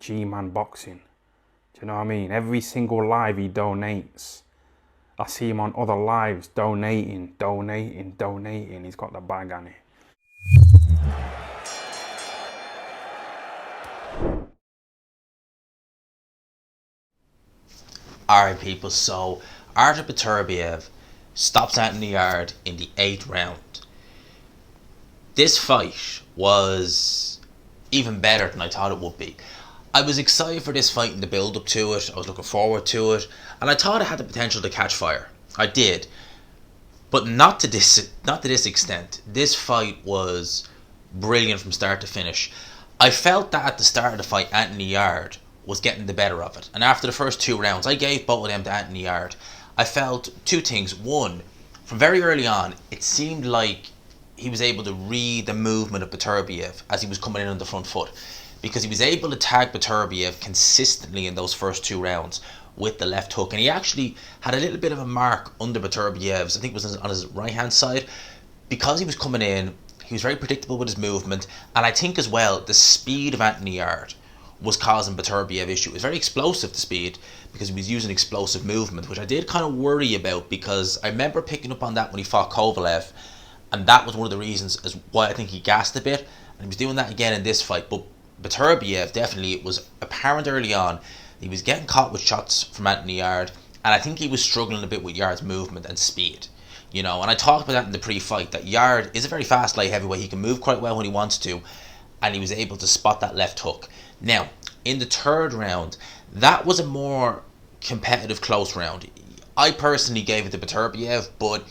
G-Man Boxing. Do you know what I mean? Every single live he donates. I see him on other lives donating. He's got the bag on it. Alright people, so Artur Beterbiev stops Anthony Yarde in the 8th round. This fight was even better than I thought it would be. I was excited for this fight in the build up to it, I was looking forward to it, and I thought it had the potential to catch fire. I did. But not to this extent. This fight was brilliant from start to finish. I felt that at the start of the fight Anthony Yarde was getting the better of it. And after the first 2 rounds, I gave both of them to Anthony Yarde. I felt 2 things. One, from very early on, it seemed like he was able to read the movement of Beterbiev as he was coming in on the front foot. Because he was able to tag Beterbiev consistently in those first 2 rounds with the left hook. And he actually had a little bit of a mark under Beterbiev's, I think it was on his right hand side. Because he was coming in, he was very predictable with his movement. And I think as well, the speed of Anthony Yarde was causing Beterbiev issue. It was very explosive, the speed, because he was using explosive movement, which I did kind of worry about, because I remember picking up on that when he fought Kovalev, and that was one of the reasons as why I think he gassed a bit, and he was doing that again in this fight. But Beterbiev, definitely, it was apparent early on, he was getting caught with shots from Anthony Yarde, and I think he was struggling a bit with Yarde's movement and speed. You know, and I talked about that in the pre-fight, that Yarde is a very fast light heavyweight. He can move quite well when he wants to, and he was able to spot that left hook. Now, in the 3rd round, that was a more competitive, close round. I personally gave it to Beterbiev, but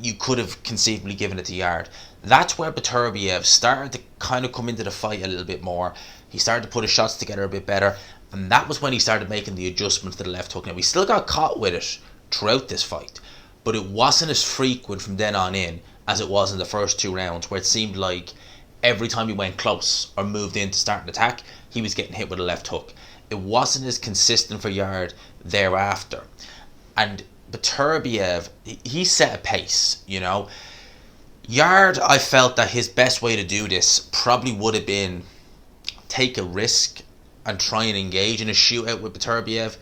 you could have conceivably given it to Yarde. That's where Beterbiev started to kind of come into the fight a little bit more. He started to put his shots together a bit better, and that was when he started making the adjustment to the left hook. Now, he still got caught with it throughout this fight, but it wasn't as frequent from then on in as it was in the first 2 rounds, where it seemed like every time he went close or moved in to start an attack, he was getting hit with a left hook. It wasn't as consistent for Yarde thereafter. And Beterbiev, he set a pace, you know. Yarde, I felt that his best way to do this probably would have been take a risk and try and engage in a shootout with Beterbiev.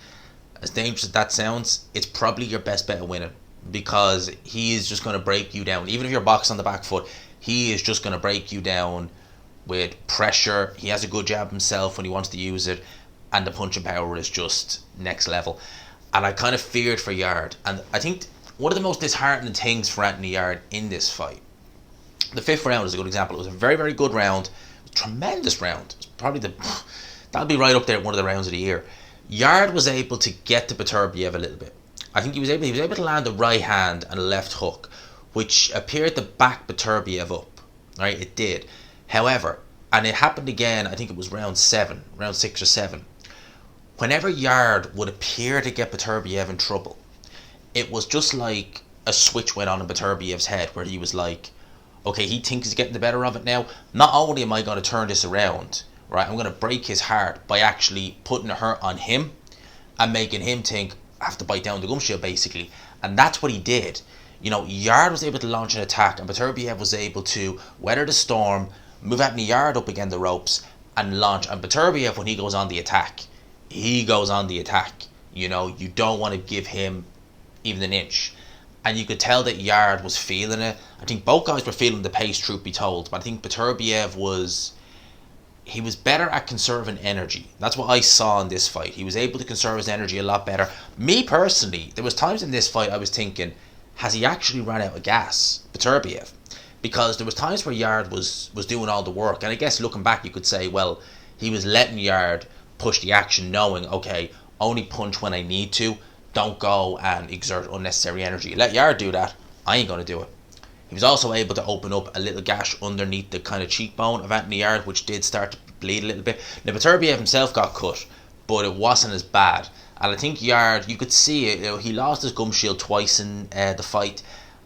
As dangerous as that sounds, it's probably your best bet of winning, because he is just going to break you down. Even if you're boxing on the back foot, he is just going to break you down with pressure. He has a good jab himself when he wants to use it, and the punching power is just next level. And I kind of feared for Yarde. And I think one of the most disheartening things for Anthony Yarde in this fight, the 5th round is a good example. It was a very, very good round. It was a tremendous round. It was probably that'll be right up there at one of the rounds of the year. Yarde was able to get to Beterbiev a little bit. I think he was able to land a right hand and a left hook, which appeared to back Beterbiev up. Right, it did. However, and it happened again, I think it was round 6 or 7. Whenever Yarde would appear to get Beterbiev in trouble, it was just like a switch went on in Beterbiev's head, where he was like, okay, he thinks he's getting the better of it now. Not only am I going to turn this around, right, I'm going to break his heart by actually putting a hurt on him and making him think I have to bite down the gum shield, basically. And that's what he did. You know, Yarde was able to launch an attack, and Beterbiev was able to weather the storm, move Anthony Yarde up against the ropes, and launch. And Beterbiev, when he goes on the attack, he goes on the attack. You know, you don't want to give him even an inch. And you could tell that Yarde was feeling it. I think both guys were feeling the pace, truth be told. But I think Beterbiev was better at conserving energy. That's what I saw in this fight. He was able to conserve his energy a lot better. Me personally, there was times in this fight I was thinking, has he actually run out of gas, Beterbiev? Because there was times where Yarde was doing all the work. And I guess looking back, you could say, well, he was letting Yarde push the action, knowing, okay, only punch when I need to. Don't go and exert unnecessary energy. Let Yarde do that. I ain't going to do it. He was also able to open up a little gash underneath the kind of cheekbone of Anthony Yarde, which did start to bleed a little bit. Now, Beterbiev himself got cut, but it wasn't as bad. And I think Yarde, you could see it, you know, he lost his gum shield twice in the fight.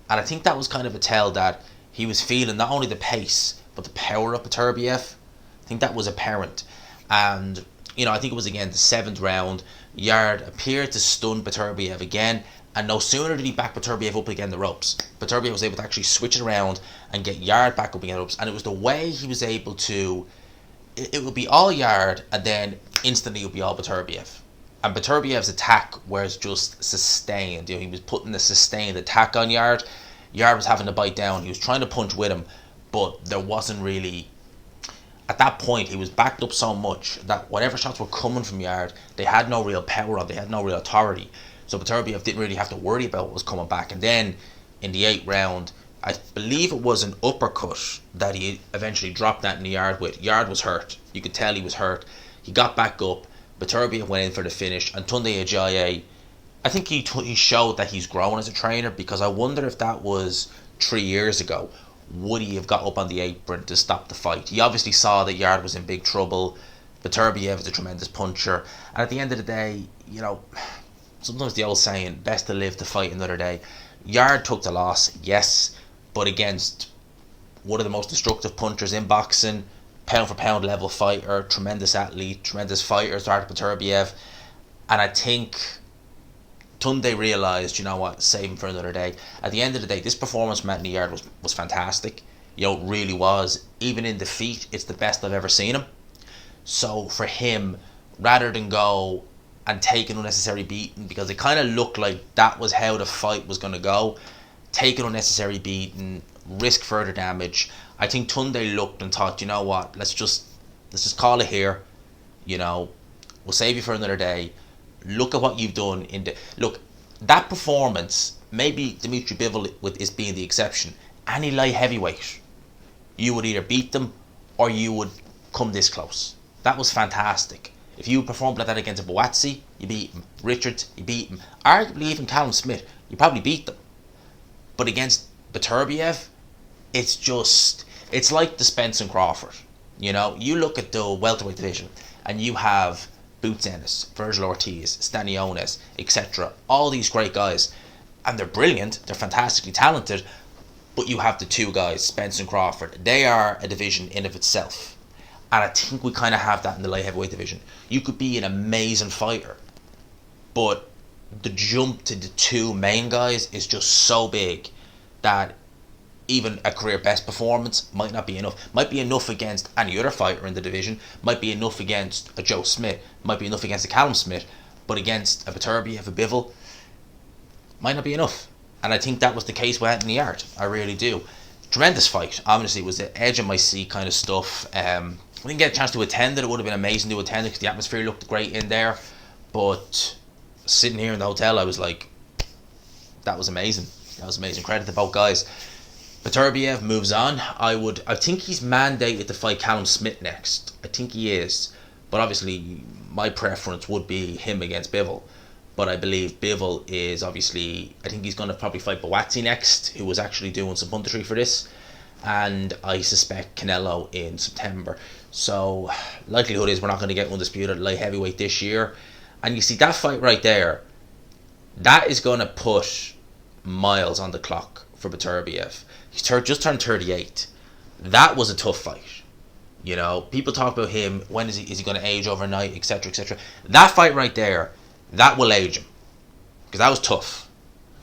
And I think that was kind of a tell that he was feeling not only the pace, but the power of Beterbiev. I think that was apparent. And, you know, I think it was again the 7th round. Yarde appeared to stun Beterbiev again, and no sooner did he back Beterbiev up again the ropes, Beterbiev was able to actually switch it around and get Yarde back up again the ropes. And it was the way he was able to, it would be all Yarde, and then instantly it would be all Beterbiev. And Beterbiev's attack was just sustained. He was putting a sustained attack on Yarde. Yarde was having to bite down. He was trying to punch with him, but there wasn't really... At that point, he was backed up so much that whatever shots were coming from Yarde, they had no real power on. They had no real authority. So Beterbiev didn't really have to worry about what was coming back. And then in the 8th round, I believe it was an uppercut that he eventually dropped that in the Yarde with. Yarde was hurt. You could tell he was hurt. He got back up. Beterbiev went in for the finish. And Tunde Ajayi, I think he showed that he's grown as a trainer, because I wonder if that was 3 years ago, would he have got up on the apron to stop the fight? He obviously saw that Yarde was in big trouble. Beterbiev is a tremendous puncher. And at the end of the day, you know, sometimes the old saying, best to live to fight another day. Yarde took the loss, yes, but against one of the most destructive punchers in boxing, pound for pound level fighter, tremendous athlete, tremendous fighter, Artur Beterbiev. And I think Tunde realised, you know what, save him for another day. At the end of the day, this performance from Anthony Yarde was fantastic. You know, it really was. Even in defeat, it's the best I've ever seen him. So for him, rather than go and take an unnecessary beating, because it kind of looked like that was how the fight was going to go, take an unnecessary beating, risk further damage, I think Tunde looked and thought, you know what, let's just call it here. You know, we'll save you for another day. Look at what you've done look, that performance, maybe Dmitry Bivol is being the exception. Any light heavyweight, you would either beat them or you would come this close. That was fantastic. If you performed like that against a Boatsi, you beat him. Richards, you beat him. Arguably even Callum Smith, you probably beat them. But against Beterbiev, it's like the Spence and Crawford. You know, you look at the welterweight division and you have Boots Ennis, Virgil Ortiz, Stanionis, etc. All these great guys, and they're brilliant, they're fantastically talented, but you have the two guys, Spence and Crawford. They are a division in of itself. And I think we kind of have that in the light heavyweight division. You could be an amazing fighter, but the jump to the two main guys is just so big that even a career best performance might not be enough. Might be enough against any other fighter in the division, might be enough against a Joe Smith, might be enough against a Callum Smith, but against a Beterbiev, a Bivol, might not be enough. And I think that was the case with Anthony Yarde. I really do. Tremendous fight. Obviously, it was the edge of my seat kind of stuff. I didn't get a chance to attend it. It would have been amazing to attend it because the atmosphere looked great in there. But sitting here in the hotel, I was like, that was amazing. That was amazing. Credit to both guys. Beterbiev moves on. I think he's mandated to fight Callum Smith next. I think he is. But obviously, my preference would be him against Bivol. But I believe Bivol is obviously... I think he's going to probably fight Boatsi next, who was actually doing some punditry for this. And I suspect Canelo in September. So, likelihood is we're not going to get undisputed light heavyweight this year. And you see, that fight right there, that is going to put miles on the clock for Beterbiev. He's just turned 38. That was a tough fight. You know, people talk about him, when is he going to age overnight, etc., etc. That fight right there, that will age him. Because that was tough.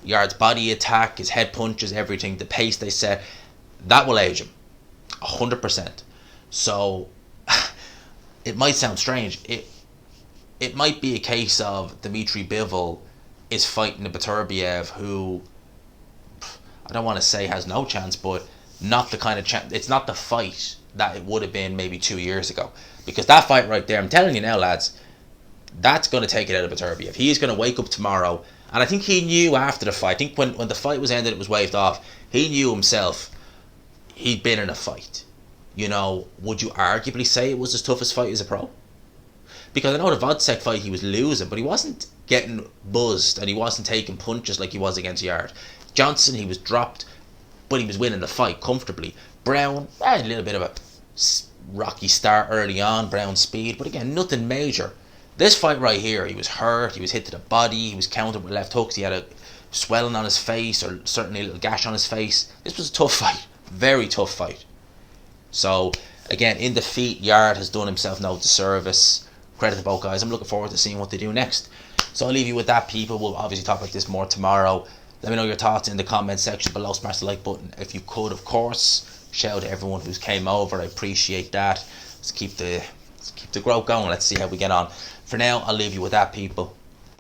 Yarde's body attack, his head punches, everything, the pace they set, that will age him. 100%. So, it might sound strange. It might be a case of Dmitry Bivol is fighting a Beterbiev who, I don't want to say has no chance, but not the kind of chance. It's not the fight that it would have been maybe 2 years ago. Because that fight right there, I'm telling you now, lads, that's going to take it out of Beterbiev. He's going to wake up tomorrow, and I think he knew after the fight, I think when the fight was ended, it was waved off, he knew himself he'd been in a fight. You know, would you arguably say it was his toughest fight as a pro? Because I know the Vodcek fight he was losing, but he wasn't getting buzzed and he wasn't taking punches like he was against Yarde. Johnson, he was dropped, but he was winning the fight comfortably. Brown, a little bit of a rocky start early on, Brown's speed, but again, nothing major. This fight right here, he was hurt, he was hit to the body, he was countered with left hooks, he had a swelling on his face, or certainly a little gash on his face. This was a tough fight, very tough fight. So, again, in defeat, Yarde has done himself no disservice. Credit to both guys. I'm looking forward to seeing what they do next. So I'll leave you with that, people. We'll obviously talk about this more tomorrow. Let me know your thoughts in the comment section below. Smash the like button if you could, of course. Shout out to everyone who's came over. I appreciate that. Let's keep the keep the growth going. Let's see how we get on. For now, I'll leave you with that, people.